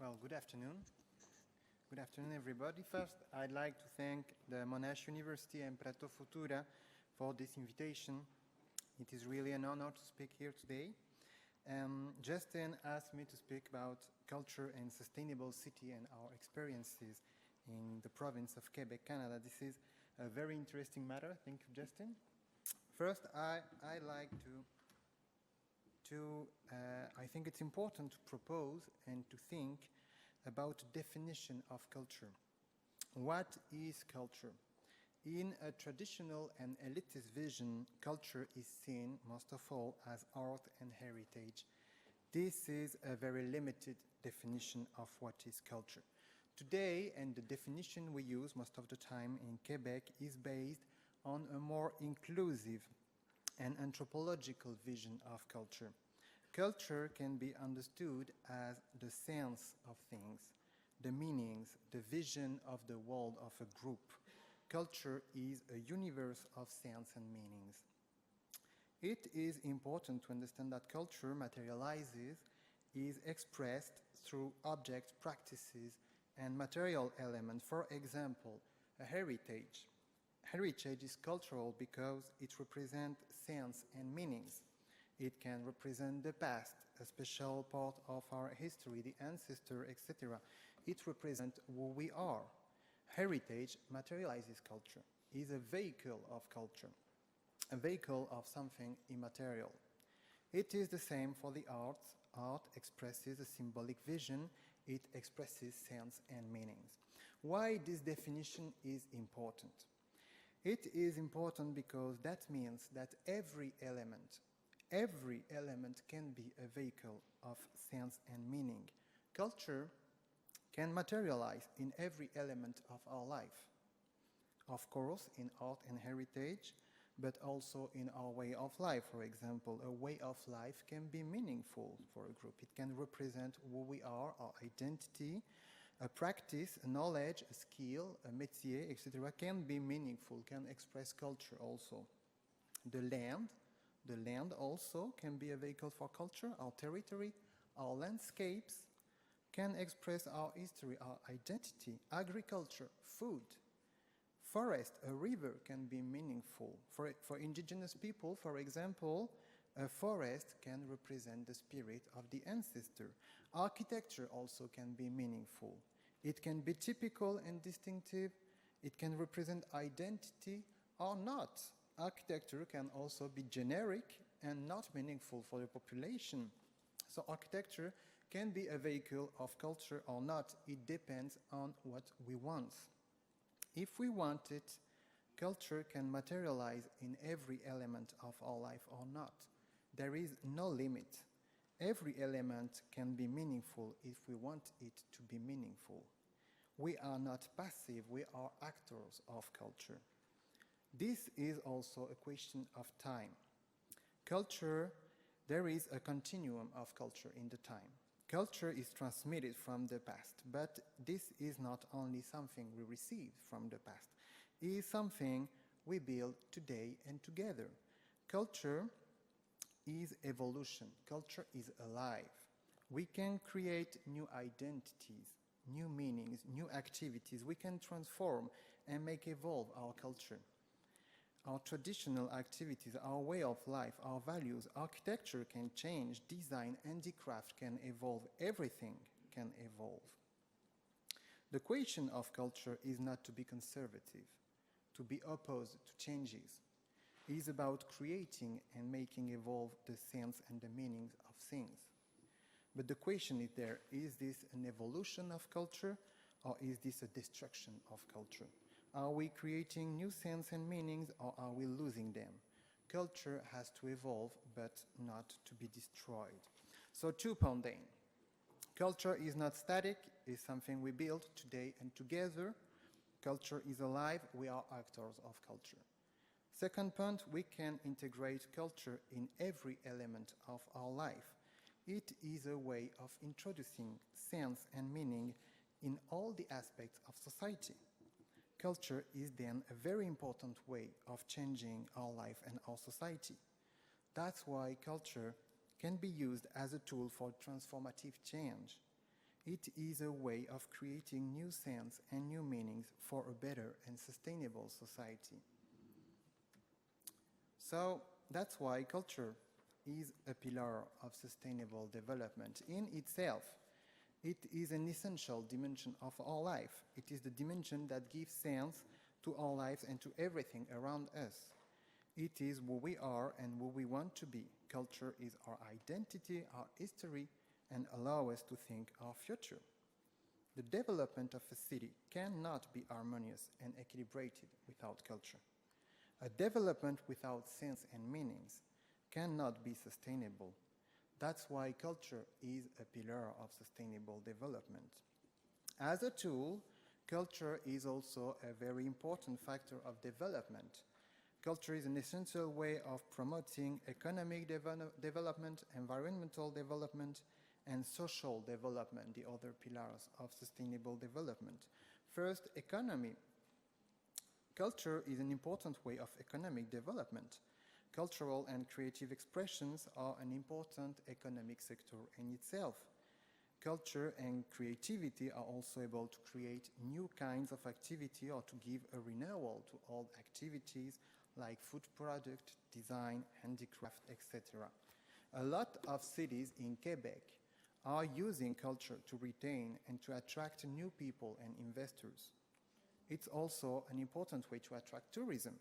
Well, good afternoon. Good afternoon, everybody. First, I'd like to thank the Monash University and Prato Futura for this invitation. It is really an honor to speak here today. Justin asked me to speak about culture and sustainable city and our experiences in the province of Quebec, Canada. This is a very interesting matter. Thank you, Justin. First, I think it's important to propose and to think about definition of culture. What is culture? In a traditional and elitist vision, culture is seen most of all as art and heritage. This is a very limited definition of what is culture. Today, and the definition we use most of the time in Quebec is based on a more inclusive and anthropological vision of culture. Culture can be understood as the sense of things, the meanings, the vision of the world of a group. Culture is a universe of sense and meanings. It is important to understand that culture materializes, is expressed through objects, practices, and material elements. For example, a heritage. Heritage is cultural because it represents sense and meanings. It can represent the past, a special part of our history, the ancestor, etc. It represents who we are. Heritage materializes culture, is a vehicle of culture, a vehicle of something immaterial. It is the same for the arts. Art expresses a symbolic vision. It expresses sense and meanings. Why this definition is important? It is important because that means that every element can be a vehicle of sense and meaning. Culture can materialize in every element of our life. Of course, in art and heritage, but also in our way of life. For example, a way of life can be meaningful for a group. It can represent who we are, our identity. A practice, a knowledge, a skill, a métier, etc. can be meaningful, can express culture also. The land also can be a vehicle for culture. Our territory, our landscapes can express our history, our identity. Agriculture, food, forest, a river can be meaningful. For indigenous people, for example, a forest can represent the spirit of the ancestor. Architecture also can be meaningful. It can be typical and distinctive. It can represent identity or not. Architecture can also be generic and not meaningful for the population. So architecture can be a vehicle of culture or not. It depends on what we want. If we want it, culture can materialize in every element of our life or not. There is no limit. Every element can be meaningful if we want it to be meaningful. We are not passive, we are actors of culture. This is also a question of time. Culture, there is a continuum of culture in the time. Culture is transmitted from the past, but this is not only something we receive from the past. It is something we build today and together. Culture is evolution. Culture is alive. We can create new identities, new meanings, new activities. We can transform and make evolve our culture. Our traditional activities, our way of life, our values, architecture can change, design, handicraft can evolve, everything can evolve. The question of culture is not to be conservative, to be opposed to changes. It is about creating and making evolve the sense and the meanings of things. But the question is there, is this an evolution of culture or is this a destruction of culture? Are we creating new sense and meanings or are we losing them? Culture has to evolve but not to be destroyed. So 2.1. Culture is not static, it's something we build today and together. Culture is alive, we are actors of culture. Second point, we can integrate culture in every element of our life. It is a way of introducing sense and meaning in all the aspects of society. Culture is then a very important way of changing our life and our society. That's why culture can be used as a tool for transformative change. It is a way of creating new sense and new meanings for a better and sustainable society. So that's why culture is a pillar of sustainable development. In itself, it is an essential dimension of our life. It is the dimension that gives sense to our lives and to everything around us. It is who we are and who we want to be. Culture is our identity, our history, and allow us to think our future. The development of a city cannot be harmonious and equilibrated without culture. A development without sense and meanings cannot be sustainable. That's why culture is a pillar of sustainable development. As a tool, culture is also a very important factor of development. Culture is an essential way of promoting economic development, environmental development, and social development, the other pillars of sustainable development. First, economy. Culture is an important way of economic development. Cultural and creative expressions are an important economic sector in itself. Culture and creativity are also able to create new kinds of activity or to give a renewal to old activities like food product, design, handicraft, etc. A lot of cities in Quebec are using culture to retain and to attract new people and investors. It's also an important way to attract tourism.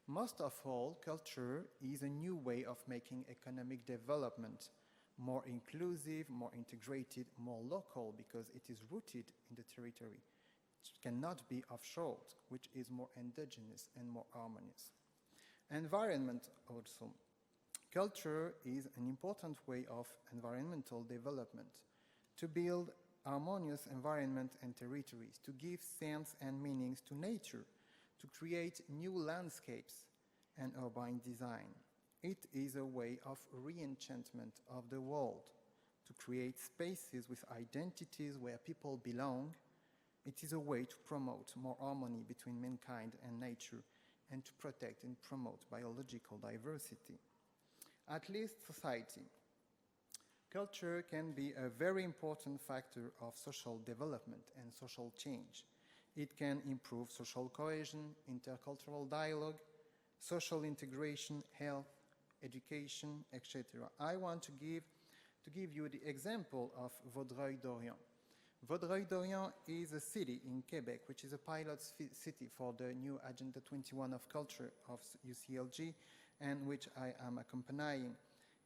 Most of all, culture is a new way of making economic development more inclusive, more integrated, more local, because it is rooted in the territory. It cannot be offshore, which is more indigenous and more harmonious. Environment also. Culture is an important way of environmental development, to build harmonious environment and territories, to give sense and meanings to nature, to create new landscapes and urban design. It is a way of re-enchantment of the world, to create spaces with identities where people belong. It is a way to promote more harmony between mankind and nature and to protect and promote biological diversity. At least society. Culture can be a very important factor of social development and social change. It can improve social cohesion, intercultural dialogue, social integration, health, education, etc. I want to give you the example of Vaudreuil-Dorion. Vaudreuil-Dorion is a city in Quebec, which is a pilot city for the new Agenda 21 of Culture of UCLG, and which I am accompanying.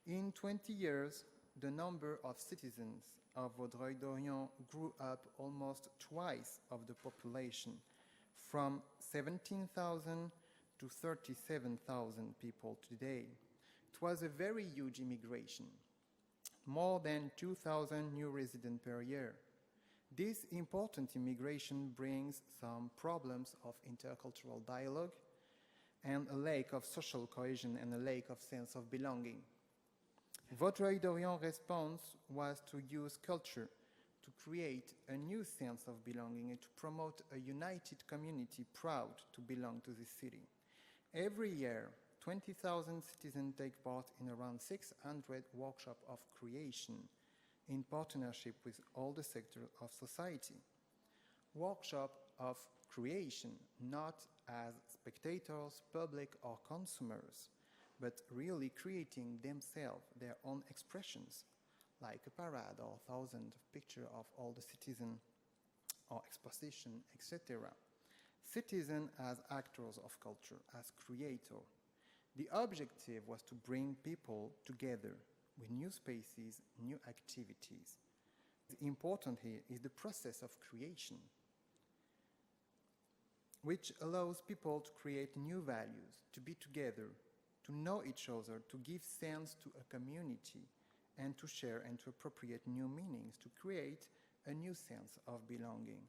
In 20 years, the number of citizens of Vaudreuil-Dorion grew up almost twice of the population, from 17,000 to 37,000 people today. It was a very huge immigration, more than 2,000 new residents per year. This important immigration brings some problems of intercultural dialogue and a lack of social cohesion and a lack of sense of belonging. Vaudreuil-Dorion response was to use culture to create a new sense of belonging and to promote a united community proud to belong to this city. Every year, 20,000 citizens take part in around 600 workshops of creation in partnership with all the sectors of society. Workshop of creation, not as spectators, public or consumers, but really creating themselves, their own expressions, like a parade or 1,000 pictures of all the citizens or exposition, etc. Citizens as actors of culture, as creators. The objective was to bring people together with new spaces, new activities. Important here is the process of creation, which allows people to create new values, to be together, to know each other, to give sense to a community, and to share and to appropriate new meanings, to create a new sense of belonging.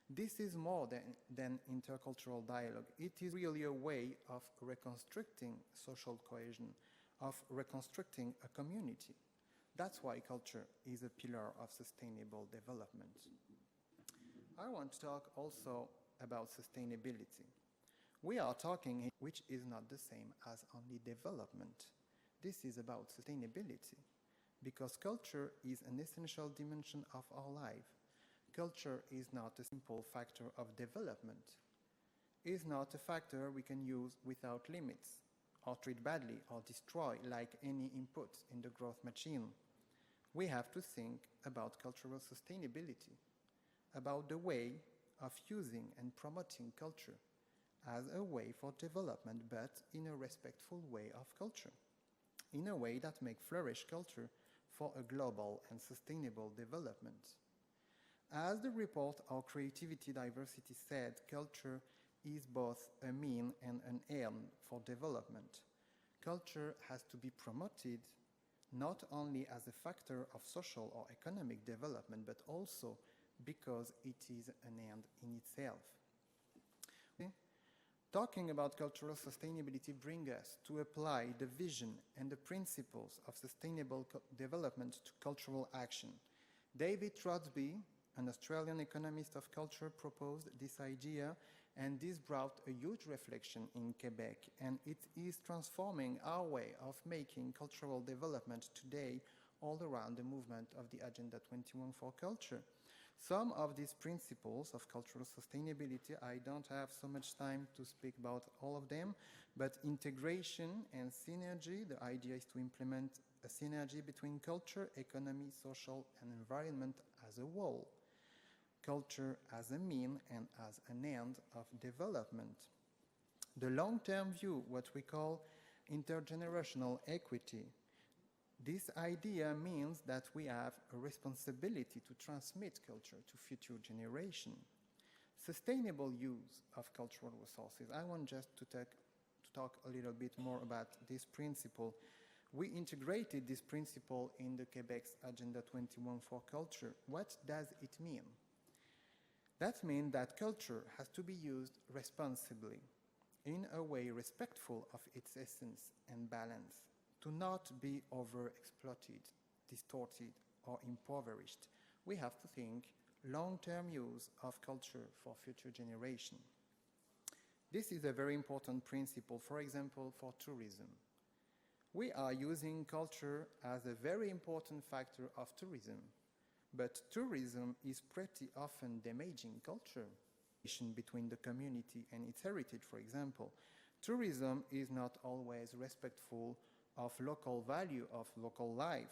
This is more than intercultural dialogue. It is really a way of reconstructing social cohesion, of reconstructing a community. That's why culture is a pillar of sustainable development. I want to talk also about sustainability. We are talking, which is not the same as only development. This is about sustainability, because culture is an essential dimension of our life. Culture is not a simple factor of development. It is not a factor we can use without limits, or treat badly, or destroy like any input in the growth machine. We have to think about cultural sustainability, about the way of using and promoting culture as a way for development, but in a respectful way of culture, in a way that makes flourish culture for a global and sustainable development. As the report Our Creativity Diversity said, culture is both a mean and an end for development. Culture has to be promoted not only as a factor of social or economic development, but also because it is an end in itself. Talking about cultural sustainability brings us to apply the vision and the principles of sustainable development to cultural action. David Trotsby, an Australian economist of culture, proposed this idea, and this brought a huge reflection in Quebec, and it is transforming our way of making cultural development today all around the movement of the Agenda 21 for Culture. Some of these principles of cultural sustainability, I don't have so much time to speak about all of them, but integration and synergy, the idea is to implement a synergy between culture, economy, social, and environment as a whole. Culture as a mean and as an end of development. The long-term view, what we call intergenerational equity. This idea means that we have a responsibility to transmit culture to future generations. Sustainable use of cultural resources. I want just to talk a little bit more about this principle. We integrated this principle in the Quebec's Agenda 21 for Culture. What does it mean? That means that culture has to be used responsibly, in a way respectful of its essence and balance, to not be overexploited, distorted, or impoverished. We have to think long-term use of culture for future generations. This is a very important principle, for example, for tourism. We are using culture as a very important factor of tourism, but tourism is pretty often damaging culture between the community and its heritage, for example. Tourism is not always respectful of local value, of local life.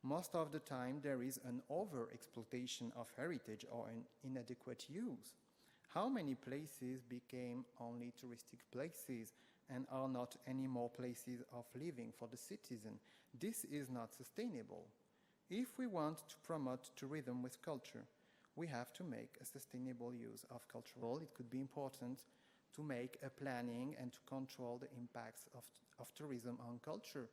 Most of the time there is an over-exploitation of heritage or an inadequate use. How many places became only touristic places and are not anymore places of living for the citizen? This is not sustainable. If we want to promote tourism with culture, we have to make a sustainable use of cultural. It could be important to make a planning and to control the impacts of tourism on culture.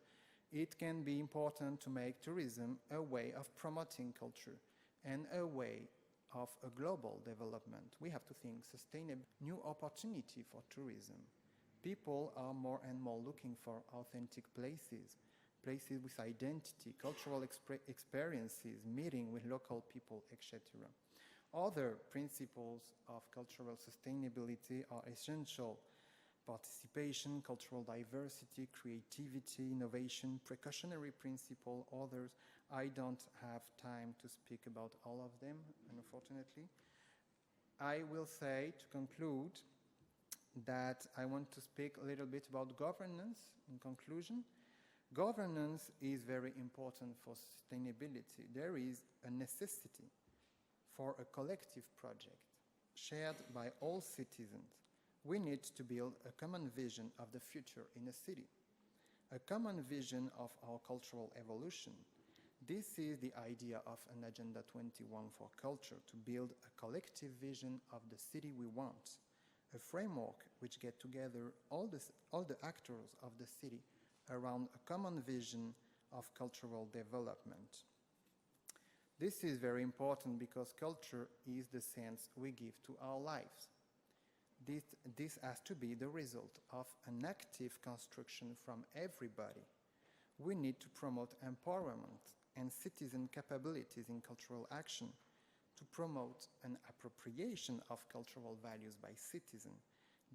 It can be important to make tourism a way of promoting culture and a way of a global development. We have to think sustainable, new opportunity for tourism. People are more and more looking for authentic places, places with identity, cultural experiences, meeting with local people, etc. Other principles of cultural sustainability are essential: participation, cultural diversity, creativity, innovation, precautionary principle, others. I don't have time to speak about all of them, unfortunately. I will say, to conclude, that I want to speak a little bit about governance in conclusion. Governance is very important for sustainability. There is a necessity for a collective project shared by all citizens. We need to build a common vision of the future in a city, a common vision of our cultural evolution. This is the idea of an Agenda 21 for Culture, to build a collective vision of the city we want, a framework which gets together all the actors of the city around a common vision of cultural development. This is very important because culture is the sense we give to our lives. This has to be the result of an active construction from everybody. We need to promote empowerment and citizen capabilities in cultural action, to promote an appropriation of cultural values by citizens.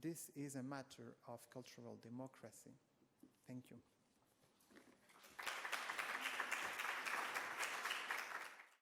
This is a matter of cultural democracy. Thank you.